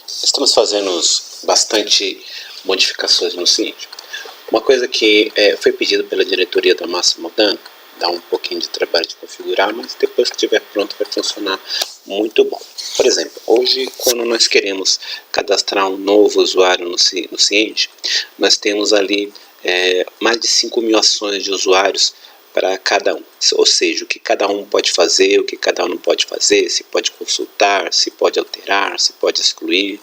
Estamos fazendo bastante modificações no Cienge. Uma coisa que foi pedido pela diretoria da Massa Modana, dá um pouquinho de trabalho de configurar, mas depois que estiver pronto vai funcionar muito bom. Por exemplo, hoje quando nós queremos cadastrar um novo usuário no Cienge, nós temos ali mais de 5.000 ações de usuários para cada um, ou seja, o que cada um pode fazer, o que cada um não pode fazer, se pode consultar, se pode alterar, se pode excluir,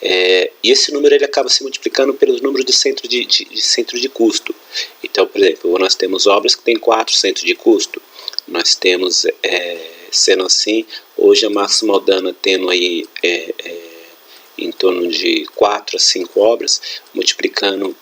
e esse número ele acaba se multiplicando pelos números de centro de custo. Então, por exemplo, nós temos obras que têm 4 centros de custo, nós temos, sendo assim, hoje a Massa Modana tendo aí em torno de 4 a 5 obras, multiplicando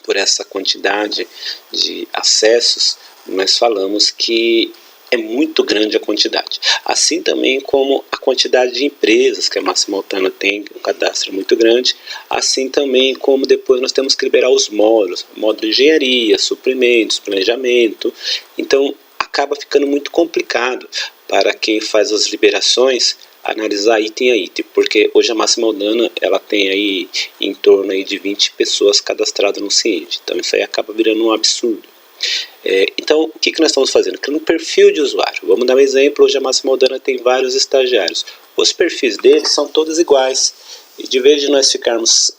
por essa quantidade de acessos, nós falamos que é muito grande a quantidade. Assim também como a quantidade de empresas que a Massa Modana tem, um cadastro muito grande, assim também como depois nós temos que liberar os módulos, módulo de engenharia, suprimentos, planejamento. Então acaba ficando muito complicado para quem faz as liberações analisar item a item, porque hoje a Massa Modana ela tem aí em torno aí de 20 pessoas cadastradas no Cienge, então isso aí acaba virando um absurdo. Então o que nós estamos fazendo? Criando um perfil de usuário. Vamos dar um exemplo, hoje a Massa Modana tem vários estagiários, os perfis deles são todos iguais, e de vez de nós ficarmos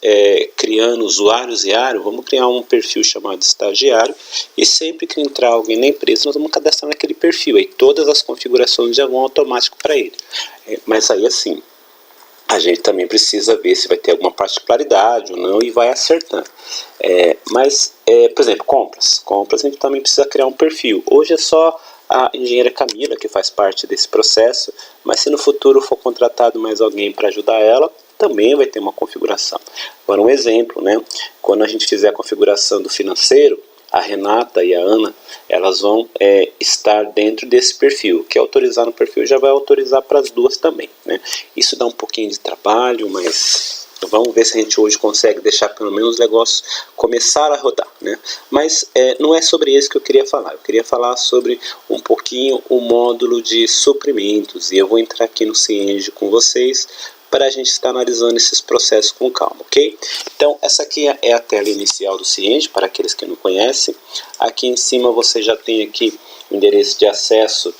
criando usuários diário, vamos criar um perfil chamado estagiário, e sempre que entrar alguém na empresa nós vamos cadastrar naquele perfil, aí todas as configurações já vão automático para ele. Mas aí assim, a gente também precisa ver se vai ter alguma particularidade ou não e vai acertando. Por exemplo, compras a gente também precisa criar um perfil. Hoje é só a engenheira Camila que faz parte desse processo, mas se no futuro for contratado mais alguém para ajudar ela, também vai ter uma configuração. Agora um exemplo, né? Quando a gente fizer a configuração do financeiro, a Renata e a Ana, elas vão estar dentro desse perfil. Quer autorizar no perfil, já vai autorizar para as duas também, né? Isso dá um pouquinho de trabalho, mas vamos ver se a gente hoje consegue deixar pelo menos o negócio começar a rodar, né? Mas não é sobre isso que eu queria falar. Eu queria falar sobre um pouquinho o módulo de suprimentos, e eu vou entrar aqui no Cienge com vocês para a gente estar analisando esses processos com calma, ok? Então essa aqui é a tela inicial do Cienge, para aqueles que não conhecem. Aqui em cima você já tem aqui o endereço de acesso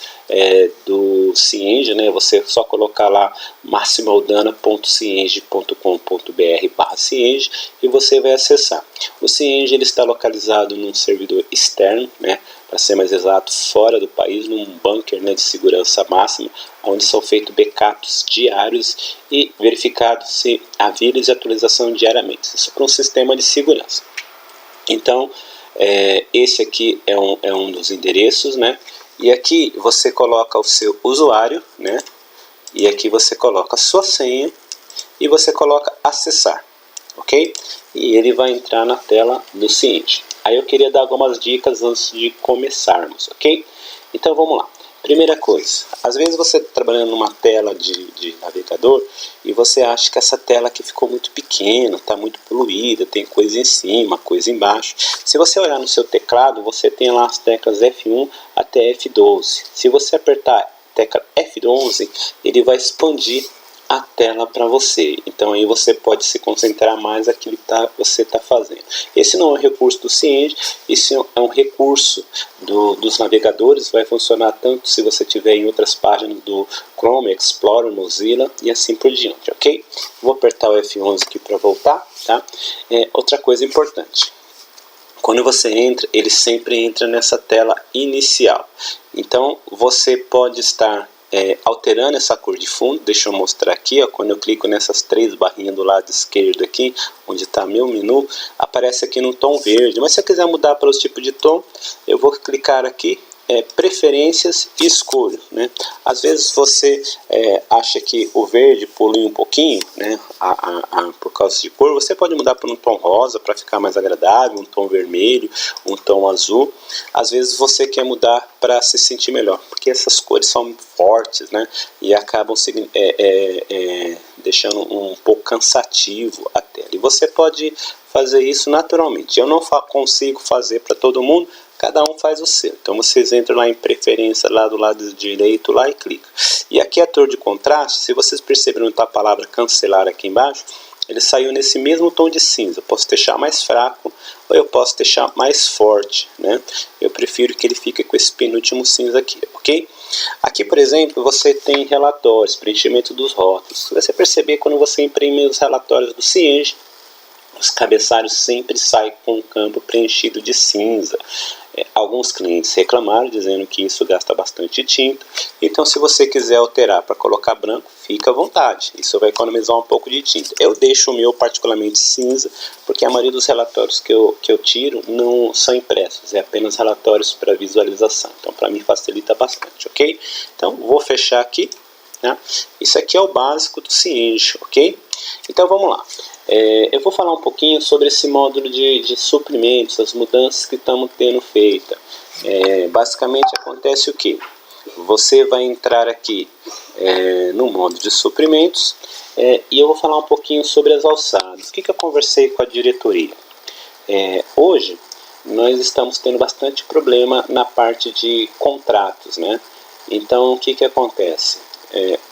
do Cienge, né? Você só colocar lá massimaldana.cienge.com.br/Cienge e você vai acessar. O Cienge ele está localizado num servidor externo, né? Para ser mais exato, fora do país, num bunker, né, de segurança máxima, onde são feitos backups diários e verificados se há vírus e atualização diariamente. Isso para um sistema de segurança. Então, esse aqui é um dos endereços, né? E aqui você coloca o seu usuário, né? E aqui você coloca a sua senha e você coloca acessar, ok? E ele vai entrar na tela do Cienge. Aí eu queria dar algumas dicas antes de começarmos, ok? Então vamos lá. Primeira coisa, às vezes você está trabalhando numa tela de navegador e você acha que essa tela aqui ficou muito pequena, está muito poluída, tem coisa em cima, coisa embaixo. Se você olhar no seu teclado, você tem lá as teclas F1 até F12. Se você apertar a tecla F11, ele vai expandir a tela para você, então aí você pode se concentrar mais naquilo que você está fazendo. Esse não é um recurso do Cienge, isso é um recurso dos navegadores, vai funcionar tanto se você tiver em outras páginas do Chrome, Explorer, Mozilla e assim por diante, ok? Vou apertar o F11 aqui para voltar, tá? Outra coisa importante, quando você entra, ele sempre entra nessa tela inicial, então você pode estar alterando essa cor de fundo. Deixa eu mostrar aqui, ó, quando eu clico nessas 3 barrinhas do lado esquerdo aqui, onde está meu menu, aparece aqui no tom verde, mas se eu quiser mudar para os tipos de tom, eu vou clicar aqui, preferências e escolho, né? Às vezes você acha que o verde polui um pouquinho, né, por causa de cor, você pode mudar para um tom rosa para ficar mais agradável, um tom vermelho, um tom azul. Às vezes você quer mudar para se sentir melhor, porque essas cores são fortes, né, e acabam deixando um pouco cansativo a tela. E você pode fazer isso naturalmente. Eu não consigo fazer para todo mundo, cada um faz o seu. Então vocês entram lá em preferência, lá do lado direito, lá e clica. E aqui a cor de contraste, se vocês perceberam a palavra cancelar aqui embaixo, ele saiu nesse mesmo tom de cinza. Eu posso deixar mais fraco ou eu posso deixar mais forte, né? Eu prefiro que ele fique com esse penúltimo cinza aqui, ok? Aqui, por exemplo, você tem relatórios, preenchimento dos rótulos. Se você perceber, quando você imprime os relatórios do Cienge, os cabeçalhos sempre saem com um campo preenchido de cinza. Alguns clientes reclamaram, dizendo que isso gasta bastante tinta. Então, se você quiser alterar para colocar branco, fica à vontade. Isso vai economizar um pouco de tinta. Eu deixo o meu particularmente cinza, porque a maioria dos relatórios que eu tiro não são impressos. É apenas relatórios para visualização. Então, para mim, facilita bastante, ok? Então, vou fechar aqui, né? Isso aqui é o básico do Cienge, ok? Então, vamos lá. Eu vou falar um pouquinho sobre esse módulo de suprimentos, as mudanças que estamos tendo feita. Basicamente acontece o que? Você vai entrar aqui no módulo de suprimentos e eu vou falar um pouquinho sobre as alçadas. O que eu conversei com a diretoria? Hoje nós estamos tendo bastante problema na parte de contratos, né? Então o que acontece?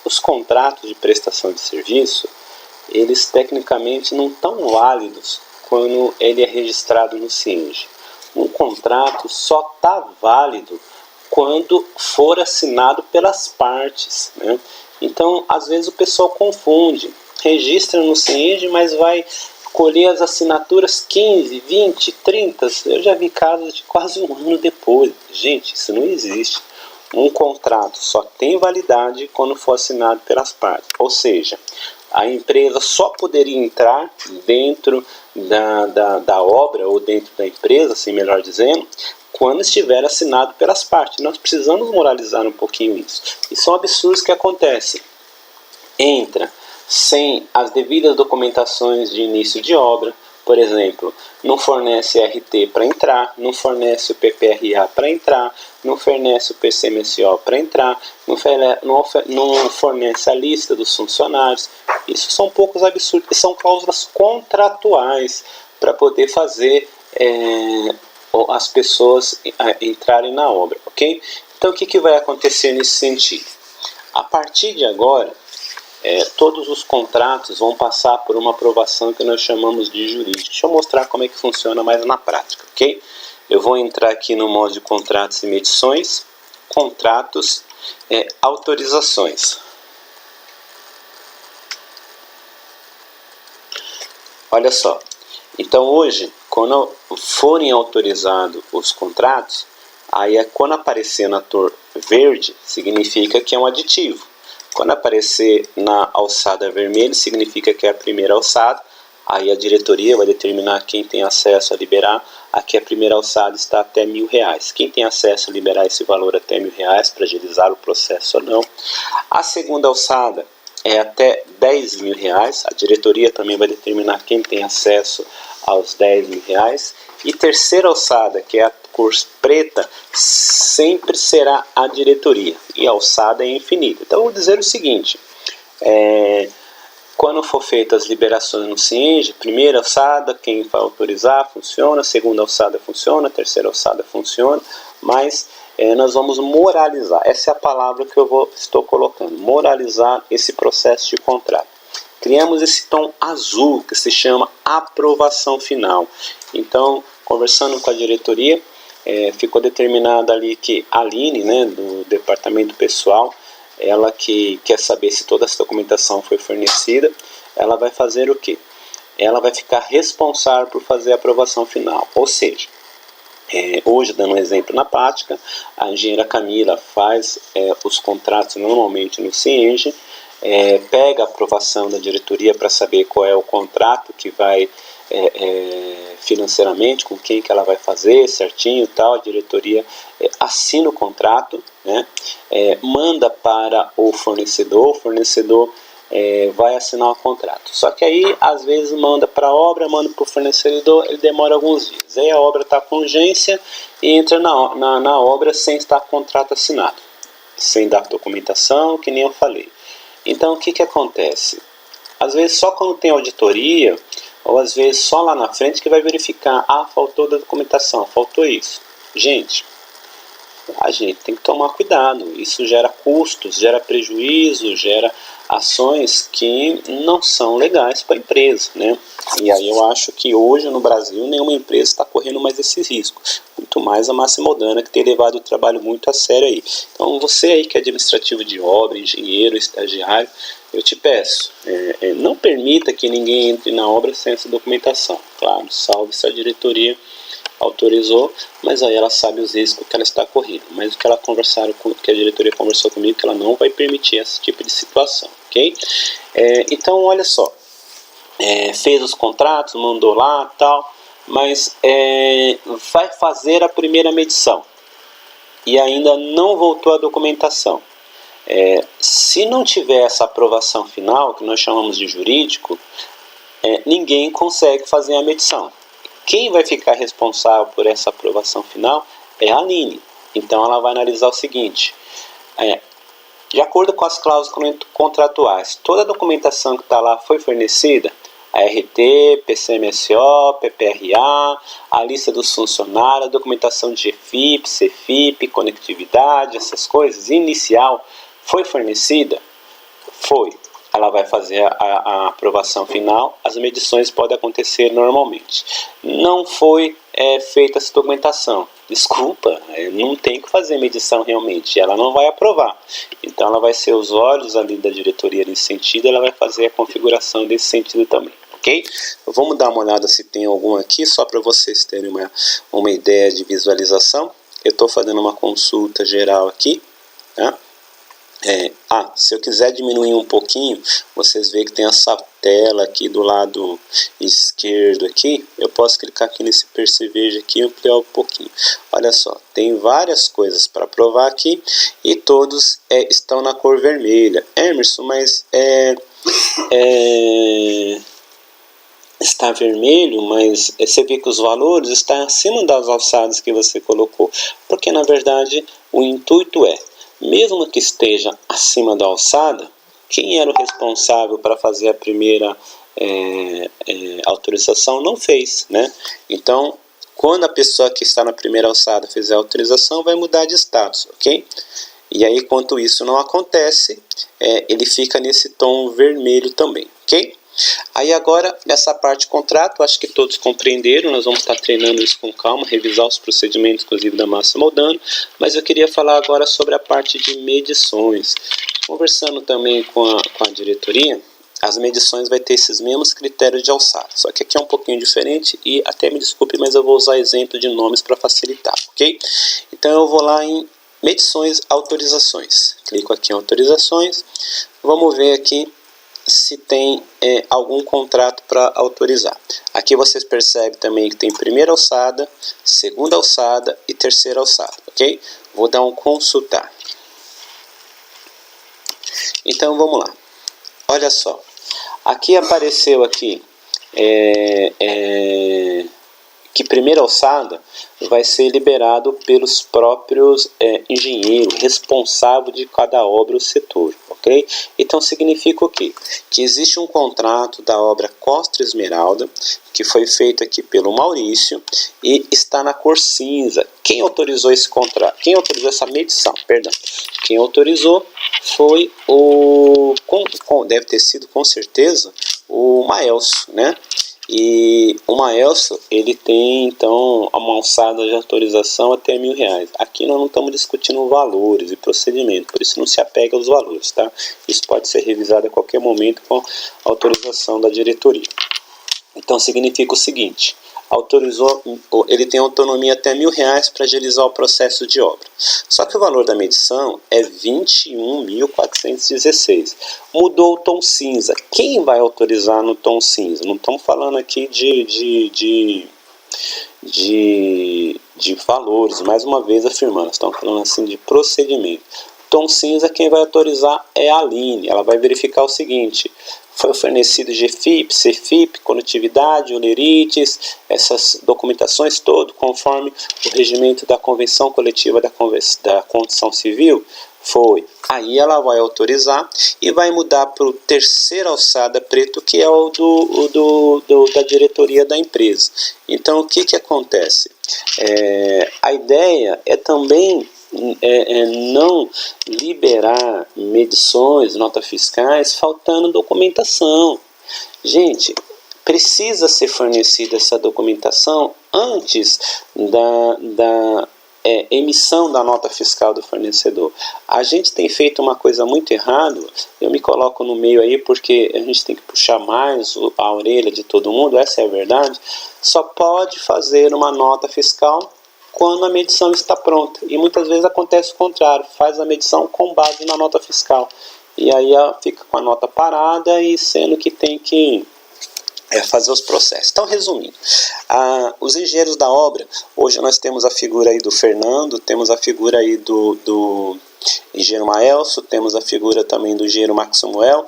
Os contratos de prestação de serviço, eles tecnicamente não estão válidos quando ele é registrado no Cienge. Um contrato só está válido quando for assinado pelas partes, né? Então, às vezes o pessoal confunde, registra no Cienge, mas vai colher as assinaturas 15, 20, 30, eu já vi casos de quase um ano depois. Gente, isso não existe. Um contrato só tem validade quando for assinado pelas partes, ou seja, a empresa só poderia entrar dentro da obra ou dentro da empresa, assim melhor dizendo, quando estiver assinado pelas partes. Nós precisamos moralizar um pouquinho isso. E são absurdos que acontecem. Entra sem as devidas documentações de início de obra, por exemplo, não fornece RT para entrar, não fornece o PPRA para entrar, não fornece o PCMSO para entrar, não fornece a lista dos funcionários. Isso são poucos absurdos, que são cláusulas contratuais para poder fazer as pessoas entrarem na obra, ok? Então o que vai acontecer nesse sentido? A partir de agora, todos os contratos vão passar por uma aprovação que nós chamamos de jurídico. Deixa eu mostrar como é que funciona mais na prática, ok? Eu vou entrar aqui no modo de contratos e medições, contratos, autorizações. Olha só, então hoje, quando forem autorizados os contratos, aí quando aparecer na cor verde, significa que é um aditivo. Quando aparecer na alçada vermelha, significa que é a primeira alçada. Aí a diretoria vai determinar quem tem acesso a liberar. Aqui a primeira alçada está até R$1.000. Quem tem acesso a liberar esse valor até R$1.000 para agilizar o processo ou não. A segunda alçada é até R$10.000. A diretoria também vai determinar quem tem acesso aos R$10.000. E terceira alçada, que é a cor preta, sempre será a diretoria. E a alçada é infinita. Então, eu vou dizer o seguinte. Quando for feitas as liberações no Cienge, primeira alçada, quem vai autorizar, funciona. Segunda alçada funciona. Terceira alçada funciona. Mas nós vamos moralizar. Essa é a palavra que estou colocando. Moralizar esse processo de contrato. Criamos esse tom azul que se chama aprovação final. Então, conversando com a diretoria, ficou determinado ali que a Aline, né, do departamento pessoal, ela que quer saber se toda essa documentação foi fornecida, ela vai fazer o quê? Ela vai ficar responsável por fazer a aprovação final. Ou seja, hoje, dando um exemplo na prática, a engenheira Camila faz os contratos normalmente no Cienge, pega a aprovação da diretoria para saber qual é o contrato que vai financeiramente, com quem que ela vai fazer certinho, tal. A diretoria assina o contrato, né? Manda para o fornecedor vai assinar o contrato. Só que aí, às vezes, manda para a obra, manda para o fornecedor, ele demora alguns dias. Aí a obra está com urgência e entra na obra sem estar com o contrato assinado, sem dar documentação, que nem eu falei. Então, o que acontece? Às vezes, só quando tem auditoria, Ou às vezes só lá na frente que vai verificar, ah, faltou da documentação, faltou isso. Gente, a gente tem que tomar cuidado, isso gera custos, gera prejuízo, gera ações que não são legais para a empresa, né? E aí eu acho que hoje no Brasil nenhuma empresa está correndo mais esse risco, muito mais a Massa Modana, que tem levado o trabalho muito a sério aí. Então você aí que é administrativo de obra, engenheiro, estagiário, eu te peço, não permita que ninguém entre na obra sem essa documentação. Claro, salve se a diretoria autorizou, mas aí ela sabe os riscos que ela está correndo. Mas o que que a diretoria conversou comigo, que ela não vai permitir esse tipo de situação, ok? Então, olha só, fez os contratos, mandou lá, tal, mas vai fazer a primeira medição e ainda não voltou a documentação. Se não tiver essa aprovação final, que nós chamamos de jurídico, ninguém consegue fazer a medição. Quem vai ficar responsável por essa aprovação final é a Aline. Então ela vai analisar o seguinte, de acordo com as cláusulas contratuais, toda a documentação que está lá foi fornecida, a RT, PCMSO, PPRA, a lista dos funcionários, a documentação de GFIP, CFIP, conectividade, essas coisas, inicial, foi fornecida? Foi. Ela vai fazer a aprovação final, as medições podem acontecer normalmente. Não foi feita essa documentação, desculpa, não tem que fazer medição realmente, ela não vai aprovar. Então ela vai ser os olhos ali da diretoria nesse sentido, ela vai fazer a configuração desse sentido também, ok? Vamos dar uma olhada se tem algum aqui, só para vocês terem uma ideia de visualização. Eu estou fazendo uma consulta geral aqui, tá? Se eu quiser diminuir um pouquinho, vocês veem que tem essa tela aqui do lado esquerdo aqui, eu posso clicar aqui nesse percevejo aqui e ampliar um pouquinho. Olha só, tem várias coisas para provar aqui e todos estão na cor vermelha. Emerson, mas está vermelho, mas você vê que os valores estão acima das alçadas que você colocou, porque na verdade o intuito mesmo que esteja acima da alçada, quem era o responsável para fazer a primeira autorização não fez, né? Então, quando a pessoa que está na primeira alçada fizer a autorização, vai mudar de status, ok? E aí, enquanto isso não acontece, ele fica nesse tom vermelho também, ok? Aí agora, nessa parte de contrato, acho que todos compreenderam, nós vamos estar treinando isso com calma, revisar os procedimentos, inclusive da Massa Modana, mas eu queria falar agora sobre a parte de medições. Conversando também com a diretoria, as medições vai ter esses mesmos critérios de alçada, só que aqui é um pouquinho diferente e até me desculpe, mas eu vou usar exemplo de nomes para facilitar, ok? Então eu vou lá em medições, autorizações, clico aqui em autorizações, vamos ver aqui se tem algum contrato para autorizar. Aqui vocês percebem também que tem primeira alçada, segunda alçada e terceira alçada, ok? Vou dar um consultar. Então vamos lá. Olha só, aqui apareceu aqui que primeira alçada vai ser liberado pelos próprios engenheiros responsáveis de cada obra ou setor, ok? Então significa o quê? Que existe um contrato da obra Costa Esmeralda, que foi feito aqui pelo Maurício e está na cor cinza. Quem autorizou esse contrato? Quem autorizou essa medição? Perdão. Quem autorizou foi deve ter sido com certeza o Maelso, né? E o Maelso, ele tem então uma alçada de autorização até R$1.000. Aqui nós não estamos discutindo valores e procedimento, por isso não se apega aos valores, tá? Isso pode ser revisado a qualquer momento com autorização da diretoria. Então significa o seguinte, autorizou, ele tem autonomia até R$1.000 para agilizar o processo de obra. Só que o valor da medição é 21.416. Mudou o tom cinza. Quem vai autorizar no tom cinza? Não estamos falando aqui de valores, mais uma vez afirmando, estamos falando assim de procedimento. Tom cinza, quem vai autorizar é a Aline. Ela vai verificar o seguinte: foi fornecido GFIP, CFIP, conectividade, olerites, essas documentações todas, conforme o regimento da Convenção Coletiva da Construção Civil, Foi. Aí ela vai autorizar e vai mudar para o terceira alçada preto, que é o da diretoria da empresa. Então, o que acontece? A ideia é também não liberar medições, notas fiscais, faltando documentação. Gente, precisa ser fornecida essa documentação antes da emissão da nota fiscal do fornecedor. A gente tem feito uma coisa muito errada, eu me coloco no meio aí porque a gente tem que puxar mais a orelha de todo mundo, essa é a verdade. Só pode fazer uma nota fiscal quando a medição está pronta. E muitas vezes acontece o contrário, faz a medição com base na nota fiscal. E aí fica com a nota parada e sendo que tem que fazer os processos. Então, resumindo, os engenheiros da obra, hoje nós temos a figura aí do Fernando, temos a figura aí do engenheiro Maelso, temos a figura também do engenheiro Marcos Samuel,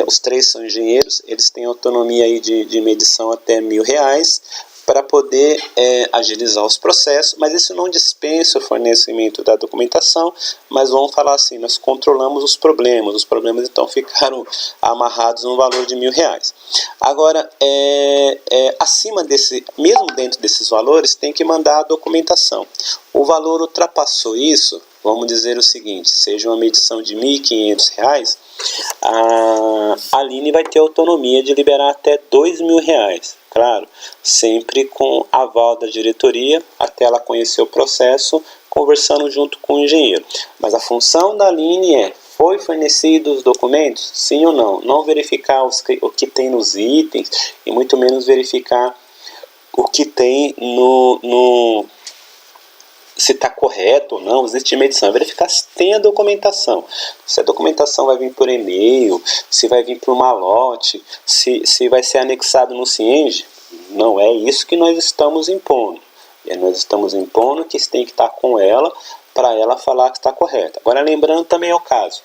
os três são engenheiros, eles têm autonomia aí de medição até R$1.000, para poder agilizar os processos, mas isso não dispensa o fornecimento da documentação, mas vamos falar assim, nós controlamos os problemas então ficaram amarrados no valor de R$1.000. Agora, acima mesmo dentro desses valores, tem que mandar a documentação. O valor ultrapassou isso, vamos dizer o seguinte, seja uma medição de R$1.500, a Aline vai ter autonomia de liberar até R$2.000. Claro, sempre com aval da diretoria, até ela conhecer o processo, conversando junto com o engenheiro. Mas a função da Aline foi fornecido os documentos? Sim ou não? Não verificar o que tem nos itens e muito menos verificar o que tem se está correto ou não, existe medição, verificar se tem a documentação, se a documentação vai vir por e-mail, se vai vir por malote, se vai ser anexado no Cienge. Não é isso que nós estamos impondo. Nós estamos impondo que tem que estar com ela para ela falar que está correta. Agora, lembrando também o caso,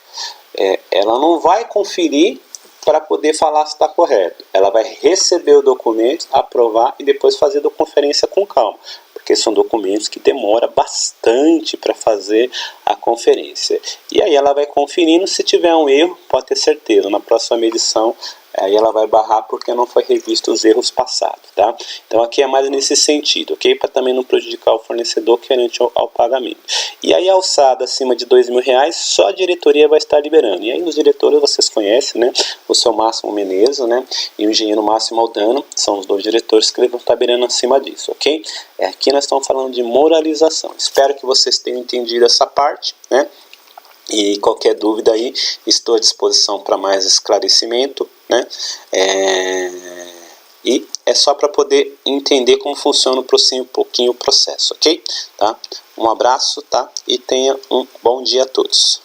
ela não vai conferir para poder falar se está correto. Ela vai receber o documento, aprovar e depois fazer a conferência com calma, porque são documentos que demoram bastante para fazer a conferência. E aí ela vai conferindo, se tiver um erro, pode ter certeza, na próxima medição, aí ela vai barrar porque não foi revisto os erros passados, tá? Então aqui é mais nesse sentido, ok? Para também não prejudicar o fornecedor querente ao pagamento. E aí a alçada acima de R$2.000, só a diretoria vai estar liberando. E aí os diretores vocês conhecem, né? O seu Máximo Menezes, né? E o engenheiro Máximo Aldano, são os dois diretores que vão estar liberando acima disso, ok? Aqui nós estamos falando de moralização. Espero que vocês tenham entendido essa parte, né? E qualquer dúvida aí, estou à disposição para mais esclarecimento, né? E é só para poder entender como funciona um pouquinho o processo, ok? Tá? Um abraço, tá? E tenha um bom dia a todos.